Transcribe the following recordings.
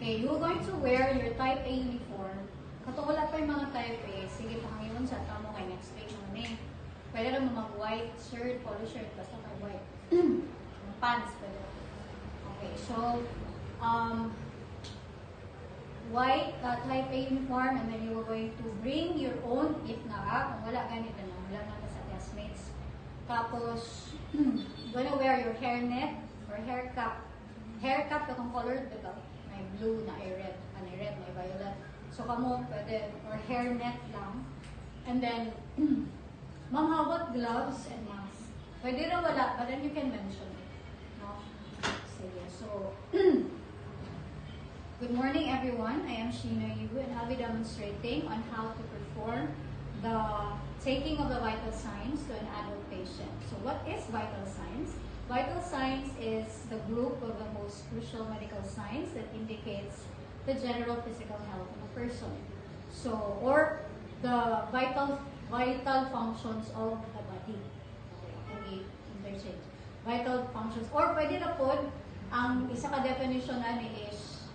Okay, you're going to wear your type A uniform. Katong wala pa yung mga type A, sige pahangiwan sa tamo kay next page mo ni. Pwede rin mo mag-white shirt, polo shirt, basta kay white. Pants pwede. Okay, so, white type A uniform, and then you are going to bring your own if na, kung wala ganito na, wala na sa classmates. Tapos, you're gonna wear your hairnet or hair cap. Hair cap, itong colored, diba? May blue, na red, may violet. So, kamo, pwede, or hairnet lang. And then, mamhawat gloves and mask. Pwede na wala, but then you can mention it. No? Sige, so, good morning, everyone. I am Sheena Yu, and I'll be demonstrating on how to perform the taking of the vital signs to an adult patient. So what is vital signs? Vital signs is the group of the most crucial medical signs that indicates the general physical health of a person. So, or the vital functions of the body. Okay, interchange. Vital functions. Or pwede na po, ang isa ka definition na ni is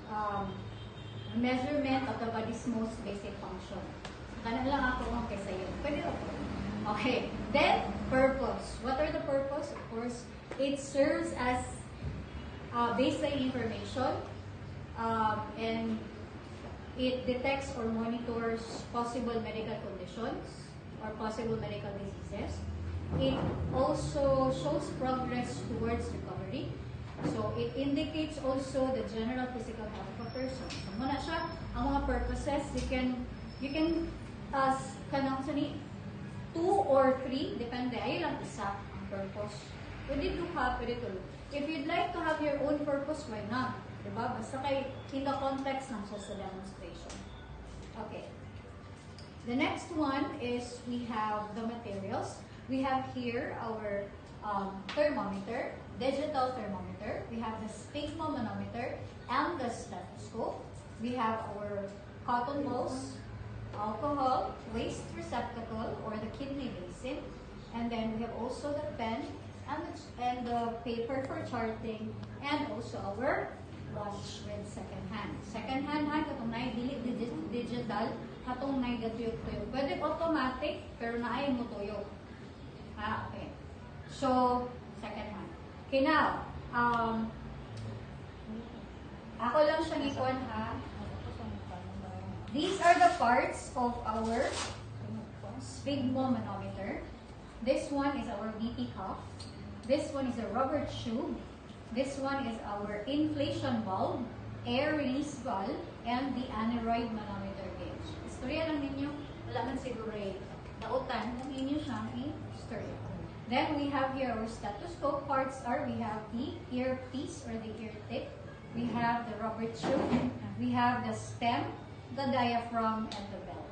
measurement of the body's most basic function. Kana lang ako kung kaysa yun. Pwede na po. Okay. Then, purpose. What are the purpose? Of course, it serves as baseline information and it detects or monitors possible medical conditions or possible medical diseases. It also shows progress towards recovery. So, it indicates also the general physical health of a person. So, muna siya, ang mga purposes, you can kanang sani, 2 or 3, depende, ayun lang isa ang purpose. Pwede 2 ha, pwede 2. If you'd like to have your own purpose, why not? Diba? Basta kay, in the context ng sa demonstration. Okay. The next one is we have the materials. We have here our thermometer, digital thermometer. We have the sphygmomanometer and the stethoscope. We have our cotton balls, alcohol, waste receptacle or the kidney basin, and then we have also the pen and the paper for charting, and also our watch with second hand. Second hand ha, katong na dili digital, katong na gatuyok-tuyok. Pwede automatic, pero naay mo tuyok. Ha, okay. So, second hand. Okay, now, ako lang siya ngikuan ha. These are the parts of our sphygmomanometer. This one is our BP cuff. This one is a rubber tube. This one is our inflation valve, air release valve, and the aneroid manometer gauge. Istorya lang ninyo, wala man siguro eh. Nautan, lang ninyo siyang i-story. Then we have here our stethoscope parts are, we have the earpiece or the ear tip. We have the rubber tube. We have the stem, the diaphragm, and the bell.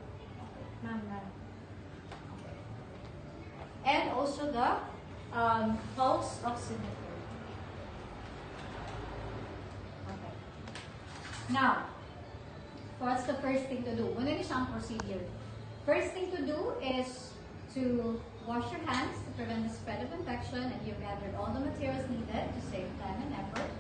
Okay. And also the pulse oximeter. Okay. Now, what's the first thing to do? Ano ni siyang procedure? First thing to do is to wash your hands to prevent the spread of infection, and you've gathered all the materials needed to save time and effort.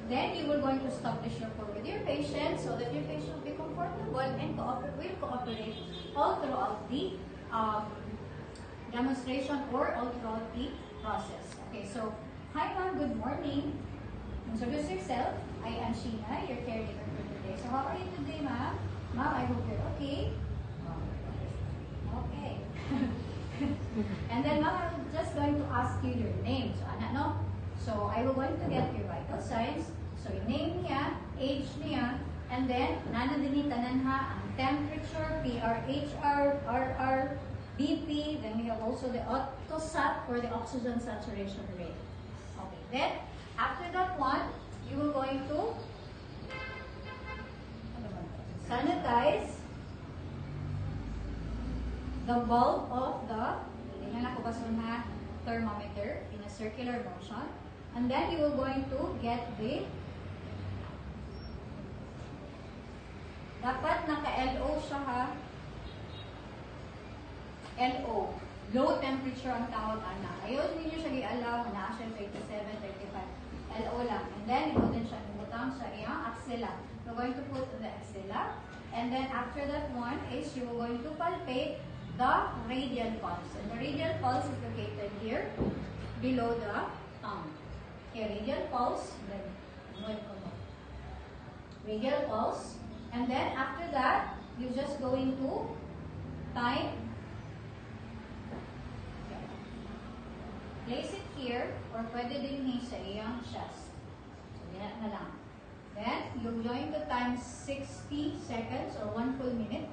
Then you will going to establish rapport with your patient so that your patient will be comfortable and will cooperate all throughout the demonstration or all throughout the process. Okay, so hi ma'am, good morning. Introduce yourself. I am Sheena, your caregiver for today. So how are you today, ma'am? Ma'am, I hope you're okay. Okay. And then ma'am, I'm just going to ask you your name. So anak no? So I will going to get your vital signs. So your name niya, age niya, and then nana din tanan ha ang temperature, PRHR, RR, BP. Then we have also the AutoSat or the oxygen saturation rate. Okay. Then after that one, you will going to sanitize the bulb of the thermometer in a circular motion, and then you will going to get the dapat naka-LO siya ha. LO, low temperature ang tawag ana. Ayaw ninyo siya i-allow na siya 27, 35. LO lang. And then ito din siya ibutang sa iyang axilla. You're going to put the axilla. And then after that one is you're going to palpate the radial pulse. And the radial pulse is located here below the tongue. Okay, radial pulse. Then radial pulse. And then after that, you're just going to time. Place it here or pwede din sa iyang chest. So, yan na lang. Then, you're going to time 60 seconds or 1 full minute.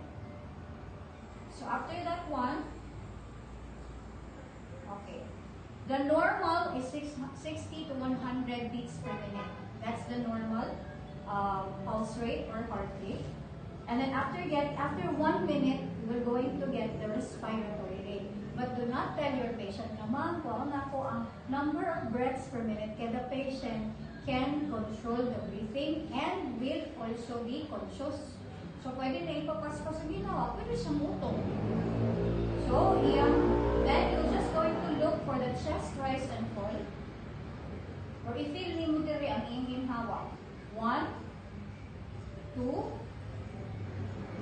So, after that one, okay. The normal is 60 to 100 beats per minute. That's the normal pulse rate or heart rate. And then after 1 minute, we're going to get the respiratory rate. But do not tell your patient, naman ko ang number of breaths per minute kaya the patient can control the breathing and will also be conscious. So, pwede na ipapas pa sa ginawa, pwede siya muto. So, then you're just going to look for the chest rise and fall. Or i-feel ni mo diri ang inyong hawak. 1, 2,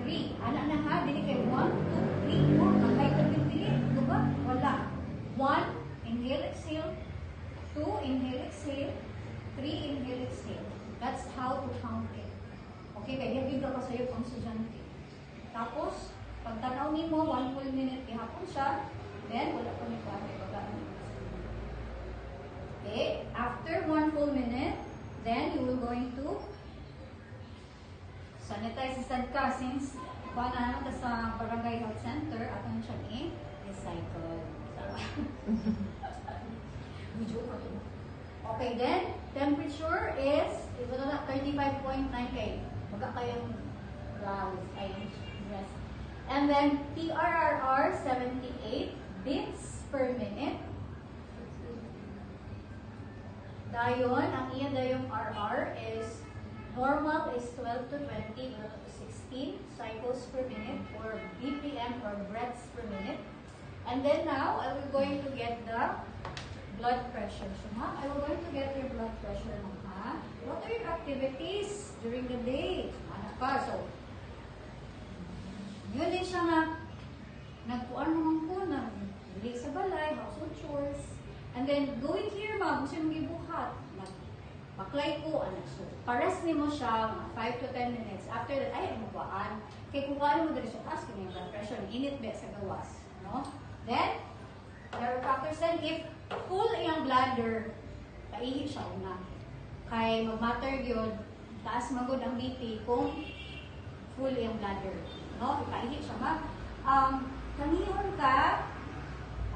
3. Anak na ha, dili kay 1, 2, 3, 4. Nakay tabing-dili. Diba? Wala. 1, inhale, exhale. 2, inhale, exhale. 3, inhale, exhale. That's how to count it. Okay, kaya hindi ka pa sa'yo pang estudyante. Tapos, pag tanaw ni mo, 1 full minute, ihapon siya. Then, wala pa ni pwede pagkaan. Okay, after 1 full minute, then you will going to sanitize ka since naman ka sa barangay health center at ang siya ni recycle. Okay, then temperature is 35.9K. Baga kayong yes. And then TRRR 78 beats per minute. Dayon, ang iya dayong RR is normal is 12 to 20 to 16 cycles per minute or BPM or breaths per minute. And then now, I will going to get the blood pressure. So, I will going to get your blood pressure. What are your activities during the day? Anak ka. So, yun din siya nga, nagpuan naman po na bili sa balay, household chores. And then, going here, gusto yung gibuhat. Baklay ko, anak. So, pares ni mo siya, 5 to 10 minutes. After that, ay, mabaan. Kaya kung ano mo dali siya, ask yung blood pressure, init ba sa gawas. No? Then, there are factors then, if full yung bladder, paihi siya una. Kay mag-matter yun, taas magod ang BP kung full yung bladder. No? Paihi siya ma. Kanihon ka,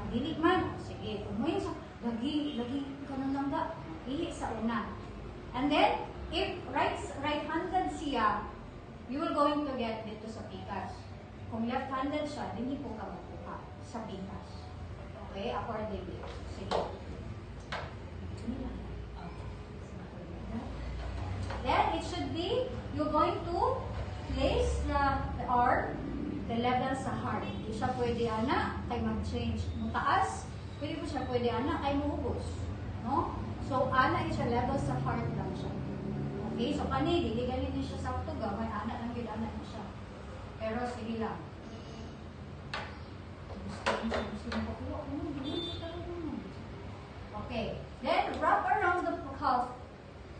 pagdilig man, sige, kung mo yun sa, lagi ka ng langga, ihi sa una. And then, if right-handed siya, you will going to get dito sa pikas. Kung left-handed siya, hindi po ka makuha sa pikas. Okay? Accordingly. Sige. Then, it should be, you're going to place the arm, the level sa heart. Hindi siya pwede, ana, kay mag-change. Mutaas, pwede po siya pwede, ana, kay muubos. No? So, ana siya level sa heart lang siya. Okay? So, kanili, di ganito siya sa tuga, may ana lang yun, ana na siya. Pero, sige lang. Okay. Then, wrap around the calf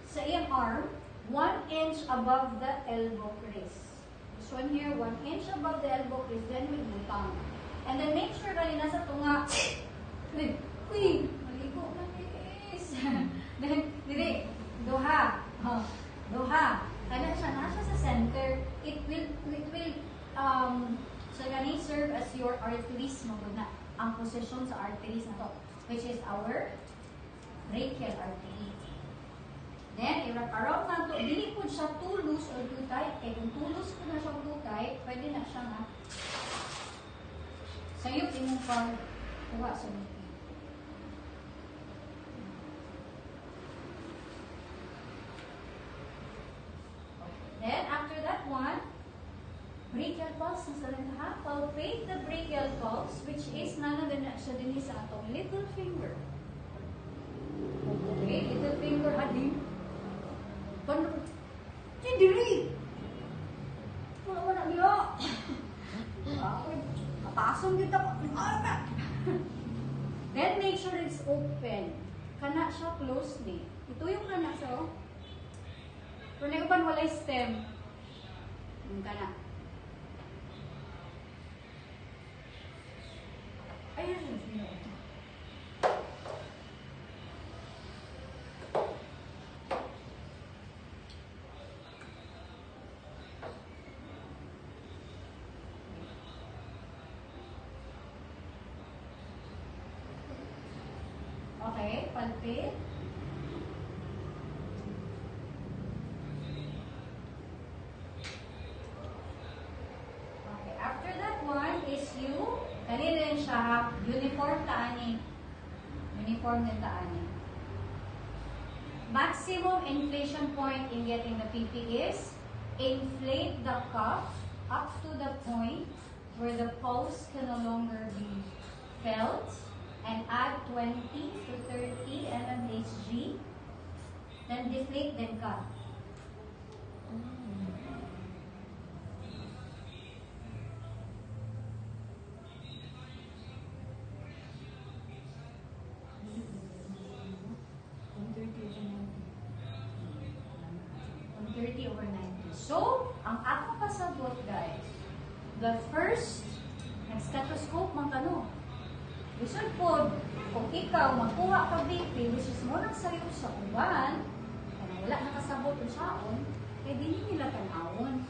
sa iyang arm, 1 inch above the elbow crease. This one here, 1 inch above the elbow crease, then with butang. And then, make sure na nasa tunga. Uy! Maligo na is. Then, dili, doha. Doha. Kaya siya, nasa sa center, it will so gani serve as your arteries maguna. Ang position sa arteries na to, which is our brachial artery. Then, i-wrap around na to. Dili po siya too loose or too tight. Kaya kung too loose po na siya too tight, pwede na siya nga sayop imong pag-kuha sa BP. Then, after that one, brachial pulse. Nasa lang ha? Palpate the brachial pulse, which is nanagana siya din sa atong little finger. Okay, little finger, hadi. Diri! Pasong dito ko. Then make sure it's open. Kana siya closely. Ito yung kana sa Pero na uban walay stem. Kana. Ayun yun. Okay, palpit. Okay, after that one is you, kanina rin siya, uniform taani. Uniform din taani. Maximum inflation point in getting the PP is inflate the cuff up to the point where the pulse can no longer be felt. And add 20 to 30 mmHg. Then deflate, then cut. On 30 over 90. So, ang akong pasabot, guys, the first stethoscope man kano. Isod po, kung ikaw magkuha ka BP, which is mo nang sayo sa uban, kaya wala nakasabot o saon, kaya di nila tanawon.